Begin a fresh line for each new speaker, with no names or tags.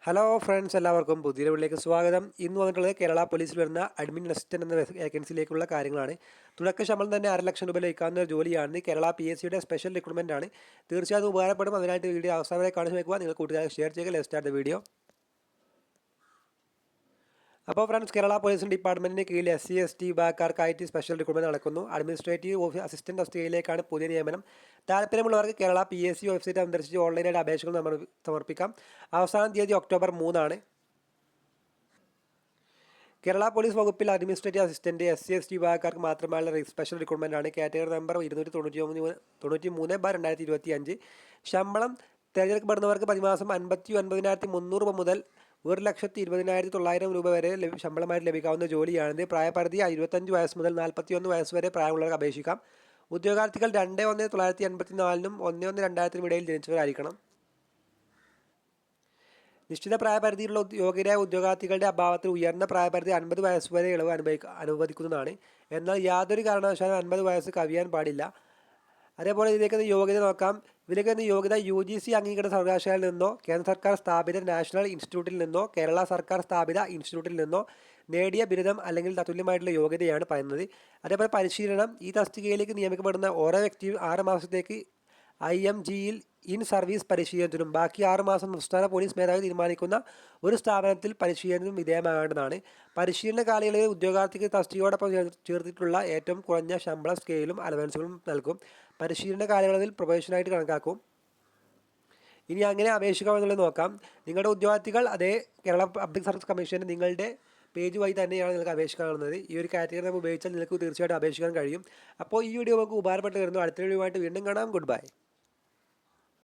Hello friends, എല്ലാവർക്കും പുതിയ വീഡിയോയിലേക്ക് സ്വാഗതം. ഇന്ന് വന്നിട്ടുള്ളത് കേരള പോലീസിൽ വരുന്ന അഡ്മിൻ അസിസ്റ്റന്റ് എന്ന വേക്കൻസിയിലേക്കുള്ള കാര്യങ്ങളാണ്. തുടക്ക ശമ്പളം തന്നെ 6,00,000 രൂപ ലഭിക്കാവുന്ന ഒരു ജോലിയാണ്. കേരള PSCയുടെ സ്പെഷ്യൽ റിക്രൂട്ട്മെന്റ് ആണ്. തീർച്ചയായും ഉപകാരപ്പെടും. അതിനായിട്ട് വീഡിയോ അവസാനം വരെ കാണിച്ചു വെക്കുക. നിങ്ങൾ കൂട്ടുകാരെ ഷെയർ ചെയ്യുക. Let's start the video. അപ്പോൾ ഫ്രണ്ട്സ്, കേരള പോലീസ് ഡിപ്പാർട്ട്മെൻറ്റിന് കീഴിൽ SC/ST വിഭാഗക്കാർക്കായിട്ട് സ്പെഷ്യൽ റിക്രൂട്ട്മെന്റ് നടക്കുന്നു. അഡ്മിനിസ്ട്രേറ്റീവ് അസിസ്റ്റന്റ് തസ്തികയിലേക്കാണ് പുതിയ നിയമനം. താല്പര്യമുള്ളവർക്ക് കേരള PSC വെബ്സൈറ്റ് സന്ദർശിച്ച് ഓൺലൈനായിട്ട് അപേക്ഷകൾ സമർപ്പിക്കാം. അവസാന തീയതി ഒക്ടോബർ 3 ആണ്. കേരള പോലീസ് വകുപ്പിൽ അഡ്മിനിസ്ട്രേറ്റീവ് അസിസ്റ്റന്റ് SC/ST വിഭാഗക്കാർക്ക് മാത്രമായുള്ള സ്പെഷ്യൽ റിക്രൂട്ട്മെന്റ് ആണ്. Category number 293/2025. ശമ്പളം തിരഞ്ഞെടുക്കപ്പെടുന്നവർക്ക് പ്രതിമാസം 59,300 രൂപ മുതൽ 1,20,900 രൂപ വരെ ശമ്പളമായിട്ട് ലഭിക്കാവുന്ന ജോലിയാണിത്. പ്രായപരിധി 25 വയസ്സ് മുതൽ 41 വയസ്സ് വരെ പ്രായമുള്ളവർക്ക് അപേക്ഷിക്കാം. ഉദ്യോഗാർത്ഥികൾ 2/1/1984 1/1/2000 ഇടയിൽ ജനിച്ചവരായിരിക്കണം. നിശ്ചിത പ്രായപരിധിയിലുള്ള യോഗ്യരായ ഉദ്യോഗാർത്ഥികളുടെ അഭാവത്തിൽ ഉയർന്ന പ്രായപരിധി 50 വയസ്സ് വരെ ഇളവ് അനുവദിക്കുന്നതാണ്. എന്നാൽ യാതൊരു കാരണവശാലും 50 വയസ്സ് കവിയാൻ പാടില്ല. അതേപോലെ ഇതിലേക്ക് യോഗ്യത നോക്കാം. ഇതിലേക്ക് യോഗ്യത UGC അംഗീകൃത സർവകലാശാലയിൽ നിന്നോ, കേന്ദ്ര സർക്കാർ സ്ഥാപിത നാഷണൽ ഇൻസ്റ്റിറ്റ്യൂട്ടിൽ നിന്നോ, കേരള സർക്കാർ സ്ഥാപിത ഇൻസ്റ്റിറ്റ്യൂട്ടിൽ നിന്നോ നേടിയ ബിരുദം അല്ലെങ്കിൽ തത്തുല്യമായിട്ടുള്ള യോഗ്യതയാണ് പറയുന്നത്. അതേപോലെ പരിശീലനം. ഈ തസ്തികയിലേക്ക് നിയമിക്കപ്പെടുന്ന ഓരോ വ്യക്തിയും 6 മാസത്തേക്ക് IMGയിൽ ഇൻ സർവീസ് പരിശീലനത്തിനും ബാക്കി 6 മാസം സംസ്ഥാന പോലീസ് മേധാവി തീരുമാനിക്കുന്ന ഒരു സ്ഥാപനത്തിൽ പരിശീലനത്തിനും വിധേയമാകേണ്ടതാണ്. പരിശീലന കാലയളവിൽ ഉദ്യോഗാർത്ഥിക്ക് തസ്തികയോടൊപ്പം ചേർത്തിട്ടുള്ള ഏറ്റവും കുറഞ്ഞ ശമ്പള സ്കെയിലും അലവൻസുകളും നൽകും. പരിശീലന കാലയളവിൽ പ്രൊബേഷനായിട്ട് കണക്കാക്കും. ഇനി അങ്ങനെ അപേക്ഷിക്കാമെന്നുള്ളത് നോക്കാം. നിങ്ങളുടെ ഉദ്യോഗാർത്ഥികൾ അതേ കേരള പബ്ലിക് സർവീസ് കമ്മീഷന് നിങ്ങളുടെ പേജ് വഴി തന്നെയാണ് നിങ്ങൾക്ക് അപേക്ഷിക്കാവുന്നത്. ഈ ഒരു കാറ്റഗറി നമ്മൾ ഉപയോഗിച്ചാൽ നിങ്ങൾക്ക് തീർച്ചയായിട്ടും അപേക്ഷിക്കാൻ കഴിയും. അപ്പോൾ ഈ വീഡിയോ നമുക്ക് ഉപകാരപ്പെട്ട് വരുന്നു. അടുത്ത വീഡിയോ ആയിട്ട് വീണ്ടും കാണാം. Good bye.